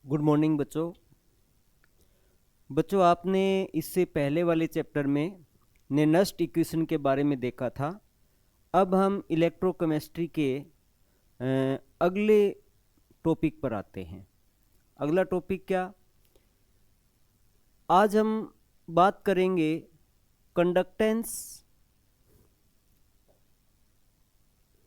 Good morning बच्चों आपने इससे पहले वाले चैप्टर में नेनस्ट इक्वेशन के बारे में देखा था। अब हम इलेक्ट्रोकेमिस्ट्री के अगले टॉपिक पर आते हैं। अगला टॉपिक क्या? आज हम बात करेंगे कंडक्टेंस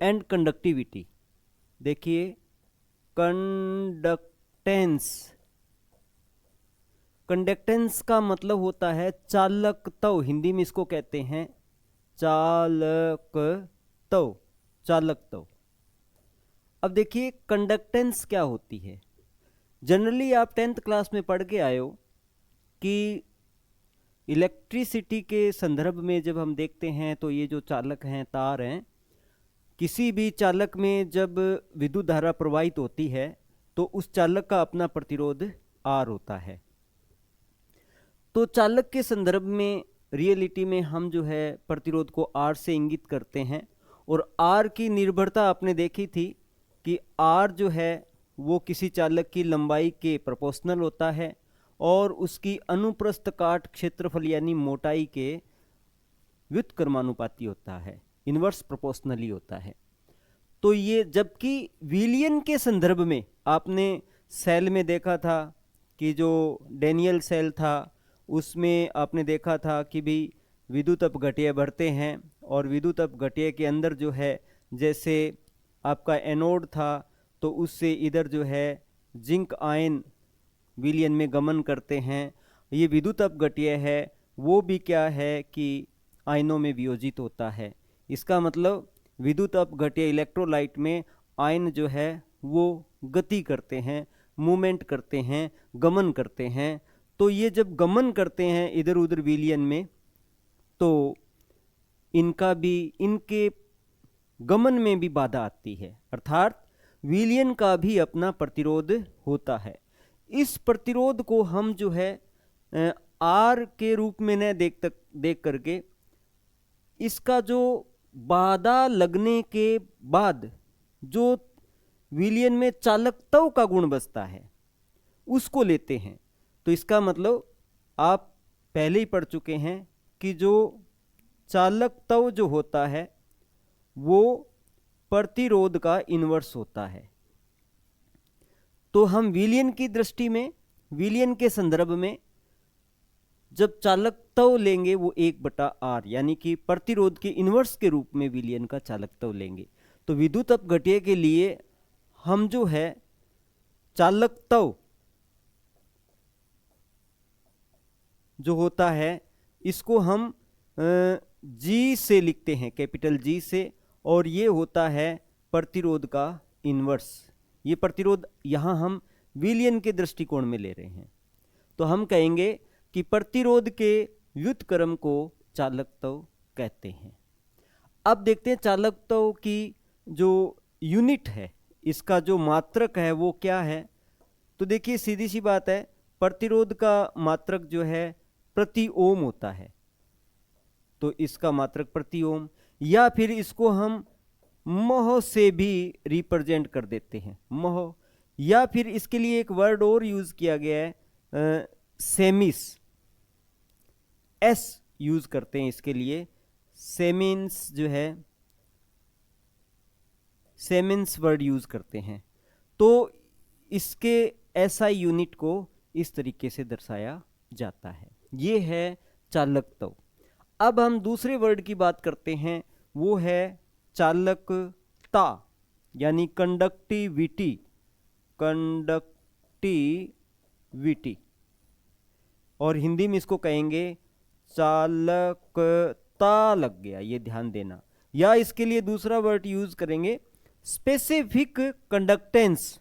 एंड कंडक्टिविटी। देखिए, कंडक्टेंस का मतलब होता है चालकत्व। हिंदी में इसको कहते हैं चालकत्व। अब देखिए कंडक्टेंस क्या होती है। जनरली आप 10th क्लास में पढ़ के आए हो कि इलेक्ट्रिसिटी के संदर्भ में जब हम देखते हैं तो ये जो चालक हैं, तार हैं, किसी भी चालक में जब विद्युत धारा प्रवाहित होती है तो उस चालक का अपना प्रतिरोध R होता है। तो चालक के संदर्भ में रियलिटी में हम जो है प्रतिरोध को R से इंगित करते हैं, और R की निर्भरता आपने देखी थी कि R जो है वो किसी चालक की लंबाई के प्रोपोर्शनल होता है और उसकी अनुप्रस्थ काट क्षेत्रफल यानी मोटाई के व्युत्क्रमानुपाती होता है, इन्वर्स प्रोपोर्शनली होता है। तो ये जबकि विलियन के संदर्भ में आपने सेल में देखा था कि जो डेनियल सेल था उसमें आपने देखा था कि भी विद्युत अपघट्य बढ़ते हैं, और विद्युत अपघट्य के अंदर जो है जैसे आपका एनोड था तो उससे इधर जो है जिंक आयन विलियन में गमन करते हैं। ये विद्युत अपघट्य है वो भी क्या है कि आयनों में वियोजित होता है। इसका मतलब विद्युत अपघट्य इलेक्ट्रोलाइट में आयन जो है वो गति करते हैं, मूवमेंट करते हैं, गमन करते हैं। तो ये जब गमन करते हैं इधर उधर विलियन में, तो इनके गमन में भी बाधा आती है, अर्थात विलियन का भी अपना प्रतिरोध होता है। इस प्रतिरोध को हम जो है आर के रूप में न देख करके इसका जो बाधा लगने के बाद जो विलियन में चालकत्व का गुण बचता है उसको लेते हैं। तो इसका मतलब आप पहले ही पढ़ चुके हैं कि जो चालकत्व जो होता है वो प्रतिरोध का इन्वर्स होता है। तो हम विलियन की दृष्टि में, विलियन के संदर्भ में जब चालकत्व लेंगे वो 1/R यानी कि प्रतिरोध के इन्वर्स के रूप में विलियन का चालकत्व लेंगे। तो विद्युत अपघट्य के लिए हम जो है चालकत्व जो होता है इसको हम G से लिखते हैं, कैपिटल G से, और ये होता है प्रतिरोध का इन्वर्स। ये प्रतिरोध यहाँ हम विलियन के दृष्टिकोण में ले रहे हैं। तो हम कहेंगे कि प्रतिरोध के व्युत्क्रम को चालकत्व कहते हैं। अब देखते हैं चालकत्व की जो यूनिट है, इसका जो मात्रक है वो क्या है। तो देखिए सीधी सी बात है, प्रतिरोध का मात्रक जो है प्रति ओम होता है। तो इसका मात्रक प्रति ओम, या फिर इसको हम महो से भी रिप्रेजेंट कर देते हैं, महो। या फिर इसके लिए एक वर्ड और यूज किया गया है, सेमिस, एस यूज करते हैं इसके लिए। सेमिन्स जो है, सेमिन्स वर्ड यूज करते हैं। तो इसके एसआई यूनिट को इस तरीके से दर्शाया जाता है। ये है चालकत्व। अब हम दूसरे वर्ड की बात करते हैं, वो है चालकता यानी कंडक्टिविटी। और हिंदी में इसको कहेंगे चालकता। लग गया, ये ध्यान देना। या इसके लिए दूसरा वर्ड यूज करेंगे specific conductance.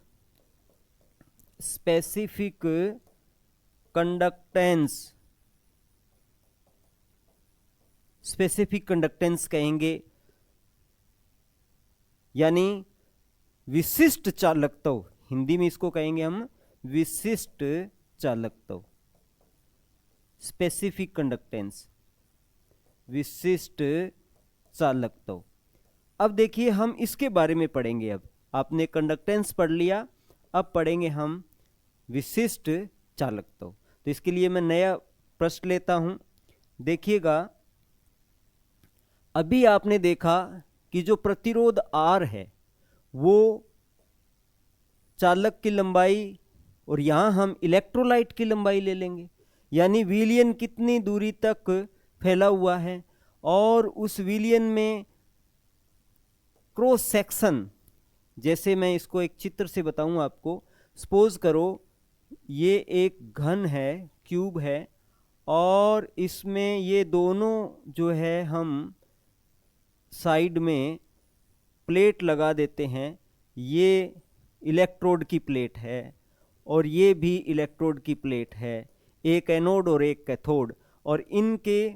Specific conductance, specific conductance कहेंगे, यानी विशिष्ट चालकत्व। हिंदी में इसको कहेंगे हम विशिष्ट चालकत्व, स्पेसिफिक कंडक्टेंस, विशिष्ट चालकत्व। अब देखिए हम इसके बारे में पढ़ेंगे। अब आपने कंडक्टेंस पढ़ लिया, अब पढ़ेंगे हम विशिष्ट चालकता हो। तो इसके लिए मैं नया प्रश्न लेता हूं। देखिएगा, अभी आपने देखा कि जो प्रतिरोध R है वो चालक की लंबाई, और यहां हम इलेक्ट्रोलाइट की लंबाई ले लेंगे, यानी विलयन कितनी दूरी तक फैला हुआ है, और उस विलयन में क्रॉस सेक्शन, जैसे मैं इसको एक चित्र से बताऊं आपको। सपोज करो ये एक घन है, क्यूब है, और इसमें ये दोनों जो है हम साइड में प्लेट लगा देते हैं। ये इलेक्ट्रोड की प्लेट है और ये भी इलेक्ट्रोड की प्लेट है, एक एनोड और एक कैथोड, और इनके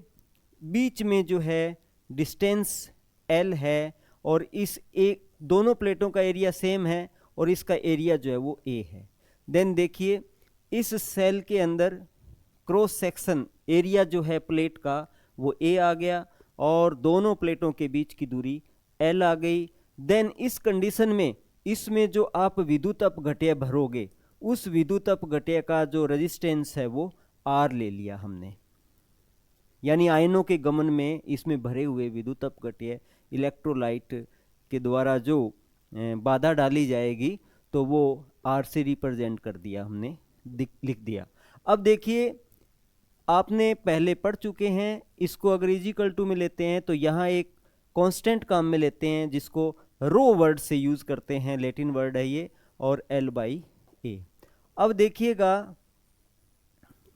बीच में जो है डिस्टेंस L है, और इस एक दोनों प्लेटों का एरिया सेम है और इसका एरिया जो है वो A है। देन देखिए, इस सेल के अंदर क्रॉस सेक्शन एरिया जो है प्लेट का वो A आ गया, और दोनों प्लेटों के बीच की दूरी L आ गई। देन इस कंडीशन में इसमें जो आप विद्युत अपघट्य भरोगे, उस विद्युत अपघट्य का जो रेजिस्टेंस है वो R ले लिया हमने, यानी आयनों के गमन में इसमें भरे हुए विद्युत अपघट्य इलेक्ट्रोलाइट के द्वारा जो बाधा डाली जाएगी तो वो R से रिप्रेजेंट कर दिया हमने, लिख दिया। अब देखिए, आपने पहले पढ़ चुके हैं, इसको अगर इजिकल टू में लेते हैं तो यहाँ एक कांस्टेंट काम में लेते हैं जिसको रो वर्ड से यूज करते हैं, लैटिन वर्ड है ये, और L/A। अब देखिएगा,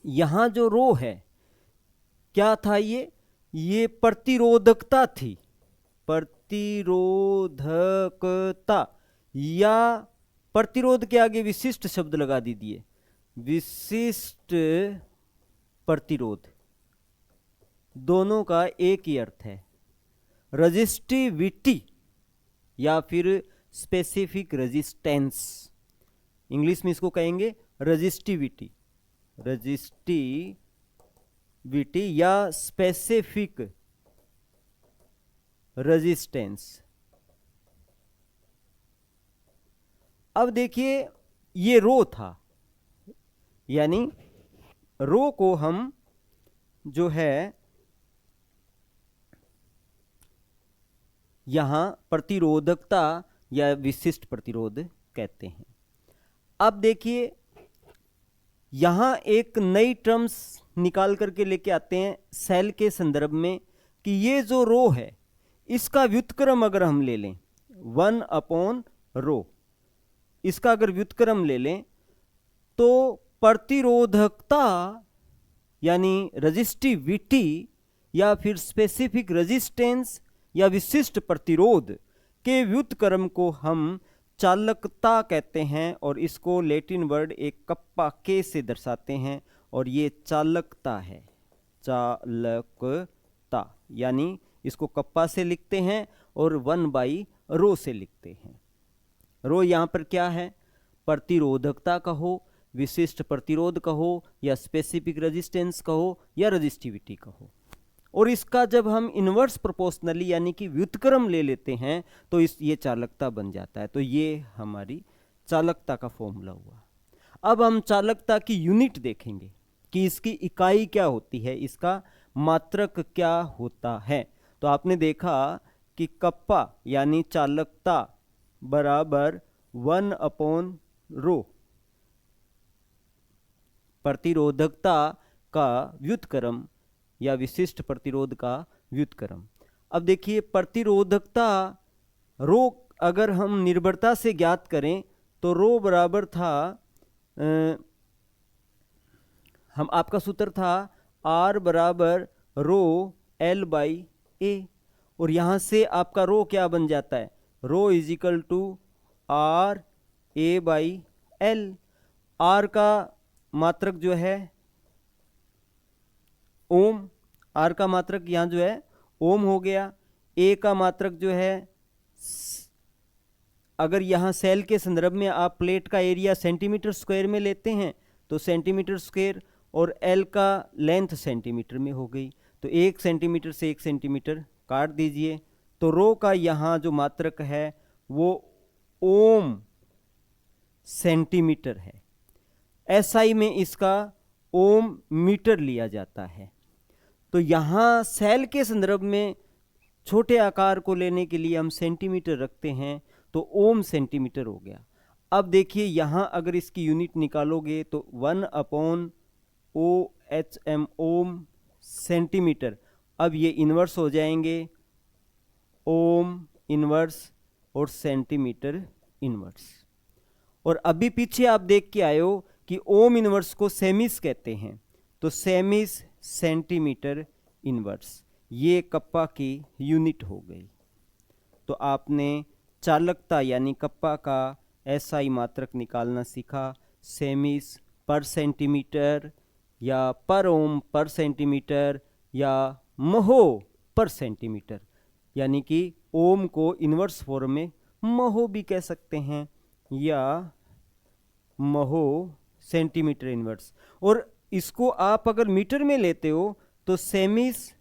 यहाँ जो रो है क्या था, ये प्रतिरोधकता थी, प्रतिरोधकता, या प्रतिरोध के आगे विशिष्ट शब्द लगा दीजिए, विशिष्ट प्रतिरोध, दोनों का एक ही अर्थ है, रजिस्टिविटी या फिर स्पेसिफिक रेजिस्टेंस। इंग्लिश में इसको कहेंगे रजिस्टिविटी, रजिस्टिविटी या स्पेसिफिक रेजिस्टेंस। अब देखिए, ये रो था, यानी रो को हम जो है यहां प्रतिरोधकता या विशिष्ट प्रतिरोध कहते हैं। अब देखिए, यहां एक नई टर्म्स निकाल करके लेके आते हैं सेल के संदर्भ में, कि ये जो रो है इसका व्युत्क्रम अगर हम ले लें 1/रो, इसका अगर व्युत्क्रम ले लें तो प्रतिरोधकता यानी रजिस्टिविटी या फिर स्पेसिफिक रेजिस्टेंस या विशिष्ट प्रतिरोध के व्युत्क्रम को हम चालकता कहते हैं, और इसको लैटिन वर्ड एक कप्पा के से दर्शाते हैं, और ये चालकता है, चालकता, यानी इसको कप्पा से लिखते हैं और 1/रो से लिखते हैं। रो यहाँ पर क्या है, प्रतिरोधकता कहो, विशिष्ट प्रतिरोध कहो, या स्पेसिफिक रेजिस्टेंस कहो, या रजिस्टिविटी कहो। और इसका जब हम इनवर्स प्रोपोर्शनली यानी कि व्युत्क्रम ले लेते हैं तो ये चालकता बन जाता है। तो ये हमारी चालकता का फॉर्मूला हुआ। अब हम चालकता की यूनिट देखेंगे कि इसकी इकाई क्या होती है, इसका मात्रक क्या होता है। तो आपने देखा कि कप्पा यानी चालकता बराबर 1/रो, प्रतिरोधकता का व्युत्क्रम या विशिष्ट प्रतिरोध का व्युत्क्रम। अब देखिए, प्रतिरोधकता रो अगर हम निर्भरता से ज्ञात करें तो रो बराबर था हम आपका सूत्र था R बराबर रो L/A, और यहां से आपका रो क्या बन जाता है, rho is equal to RA/L। R का मात्रक जो है ओम, R का मात्रक यहाँ जो है ओम हो गया। A का मात्रक जो है, अगर यहाँ सेल के संदर्भ में आप प्लेट का एरिया सेंटीमीटर स्क्वायर में लेते हैं तो सेंटीमीटर स्क्वायर, और L का लेंथ सेंटीमीटर में हो गई, तो 1 सेंटीमीटर से 1 सेंटीमीटर काट दीजिए। तो रो का यहाँ जो मात्रक है वो ओम सेंटीमीटर है। SI में इसका ओम मीटर लिया जाता है। तो यहाँ सेल के संदर्भ में छोटे आकार को लेने के लिए हम सेंटीमीटर रखते हैं, तो ओम सेंटीमीटर हो गया। अब देखिए यहाँ अगर इसकी यूनिट निकालोगे तो 1/OHM ओम सेंटीमीटर। अब ये इन्वर्स हो जाएंगे, ओम इन्वर्स और सेंटीमीटर इन्वर्स। और अभी पीछे आप देख के आए हो कि ओम इन्वर्स को सेमिस कहते हैं, तो सेमिस सेंटीमीटर इन्वर्स, ये कप्पा की यूनिट हो गई। तो आपने चालकता यानी कप्पा का SI मात्रक निकालना सीखा। सेमिस पर सेंटीमीटर या पर ओम पर सेंटीमीटर या महो पर सेंटीमीटर, यानी कि ओम को इन्वर्स फॉर्म में महो भी कह सकते हैं या महो सेंटीमीटर इन्वर्स। और इसको आप अगर मीटर में लेते हो तो सेमिस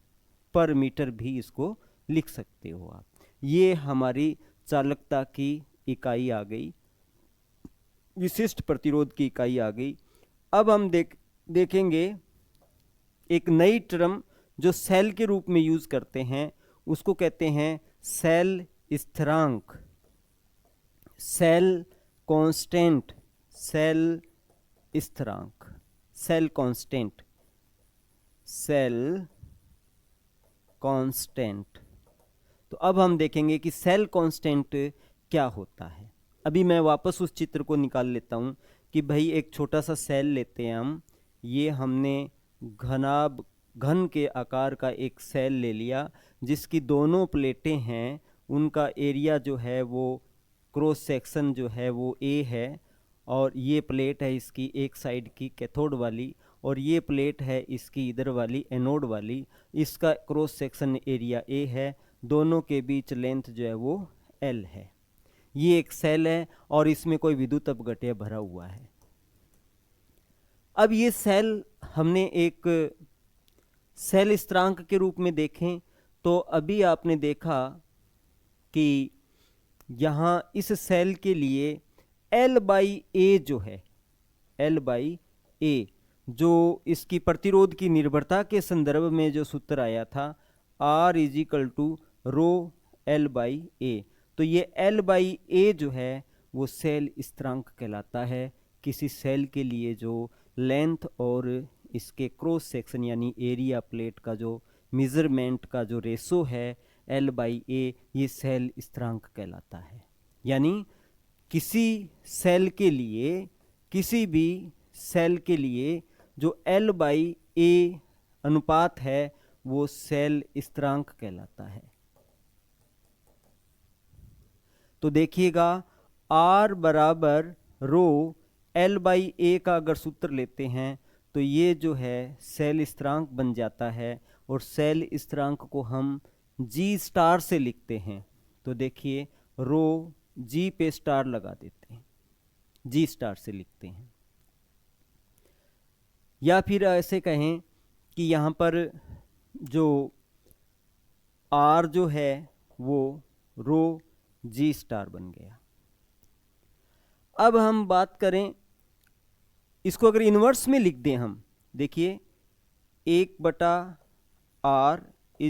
पर मीटर भी इसको लिख सकते हो आप। ये हमारी चालकता की इकाई आ गई, विशिष्ट प्रतिरोध की इकाई आ गई। अब हम देखेंगे एक नई टर्म जो सेल के रूप में यूज करते हैं, उसको कहते हैं सेल स्थिरांक, सेल कांस्टेंट, सेल स्थिरांक, सेल कांस्टेंट, सेल कांस्टेंट। तो अब हम देखेंगे कि सेल कांस्टेंट क्या होता है। अभी मैं वापस उस चित्र को निकाल लेता हूं कि भाई एक छोटा सा सेल लेते हैं हम, ये हमने घन के आकार का एक सेल ले लिया जिसकी दोनों प्लेटें हैं, उनका एरिया जो है वो क्रॉस सेक्शन जो है वो A है, और ये प्लेट है इसकी एक साइड की कैथोड वाली, और ये प्लेट है इसकी इधर वाली एनोड वाली, इसका क्रॉस सेक्शन एरिया A है, दोनों के बीच लेंथ जो है वो L है। ये एक सेल है और इसमें कोई विद्युत अपघट्य भरा हुआ है। अब ये सेल हमने एक सेल स्थिरांक के रूप में देखें तो अभी आपने देखा कि यहाँ इस सेल के लिए L/A जो है, L/A जो इसकी प्रतिरोध की निर्भरता के संदर्भ में जो सूत्र आया था, R = ρL/A, तो ये L/A जो है वो सेल स्थिरांक कहलाता है। किसी सेल के लिए जो लेंथ और इसके क्रॉस सेक्शन यानी एरिया प्लेट का जो मेजरमेंट का जो रेशो है L/A, ये सेल स्थिरांक कहलाता है। यानी किसी सेल के लिए, किसी भी सेल के लिए जो L/A अनुपात है वो सेल स्थिरांक कहलाता है। तो देखिएगा R बराबर ρL/A का अगर सूत्र लेते हैं तो ये जो है सेल स्थिरांक बन जाता है, और सेल स्थिरांक को हम G* से लिखते हैं। तो देखिए G पे स्टार लगा देते हैं, G* से लिखते हैं। या फिर ऐसे कहें कि यहाँ पर जो R जो है वो G* बन गया। अब हम बात करें इसको अगर इन्वर्स में लिख दें हम, देखिए 1/R =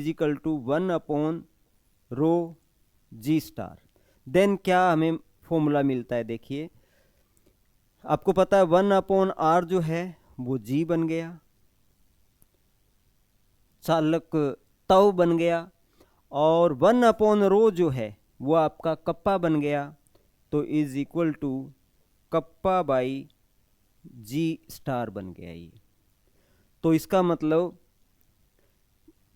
1/ρG*, देन क्या हमें फॉर्मूला मिलता है। देखिए आपको पता है 1/R जो है वो G बन गया, चालक तव बन गया, और 1/ρ जो है वो आपका कप्पा बन गया, तो = कप्पा/G* बन गया ये। तो इसका मतलब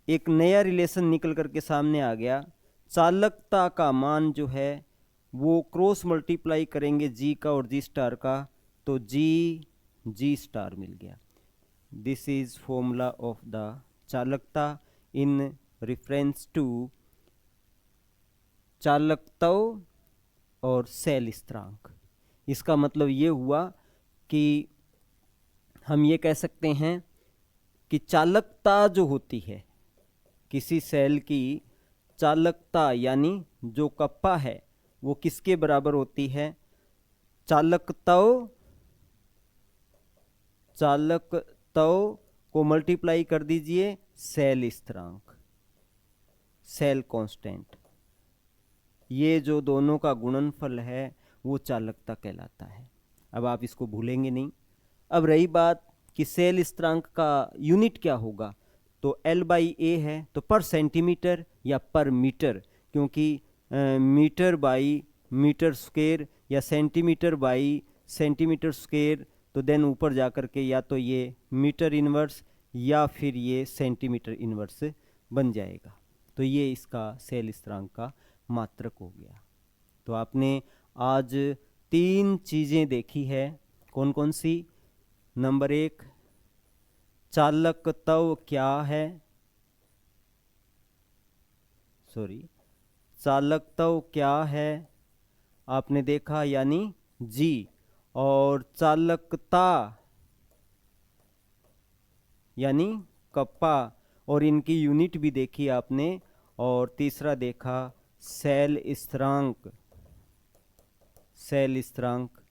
एक नया रिलेशन निकल करके सामने आ गया, चालकता का मान जो है वो क्रॉस मल्टीप्लाई करेंगे G का और G* का, तो G मिल गया। This is formula of the चालकता इन रेफरेंस टू चालकत्व और सेल स्थिरांक। इसका मतलब ये हुआ कि हम ये कह सकते हैं कि चालकता जो होती है किसी सेल की, चालकता यानी जो कप्पा है वो किसके बराबर होती है, चालकत्व चालकत्व को मल्टीप्लाई कर दीजिए सेल स्थिरांक, सेल कांस्टेंट। ये जो दोनों का गुणनफल है वो चालकता कहलाता है। अब आप इसको भूलेंगे नहीं। अब रही बात कि सेल स्थिरांक का यूनिट क्या होगा, तो L/A है, तो पर सेंटीमीटर या पर मीटर, क्योंकि मीटर बाई मीटर स्क्वायर या सेंटीमीटर बाई सेंटीमीटर स्क्वायर, तो देन ऊपर जाकर के या तो ये मीटर इनवर्स या फिर ये सेंटीमीटर इनवर्स बन जाएगा। तो ये इसका सेल स्थिरांक का मात्रक हो गया। तो आपने आज 3 चीज़ें देखी है। कौन कौन सी? नंबर 1, चालकत्व क्या है, चालकत्व क्या है आपने देखा, यानी जी। और चालकता यानी कप्पा, और इनकी यूनिट भी देखी आपने। और तीसरा देखा सेल स्थिरांक, सेल स्थिरांक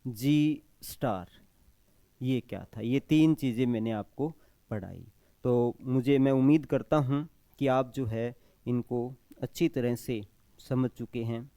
जी स्टार। ये क्या था? ये 3 चीज़ें मैंने आपको पढ़ाई। तो मैं उम्मीद करता हूँ कि आप जो है इनको अच्छी तरह से समझ चुके हैं।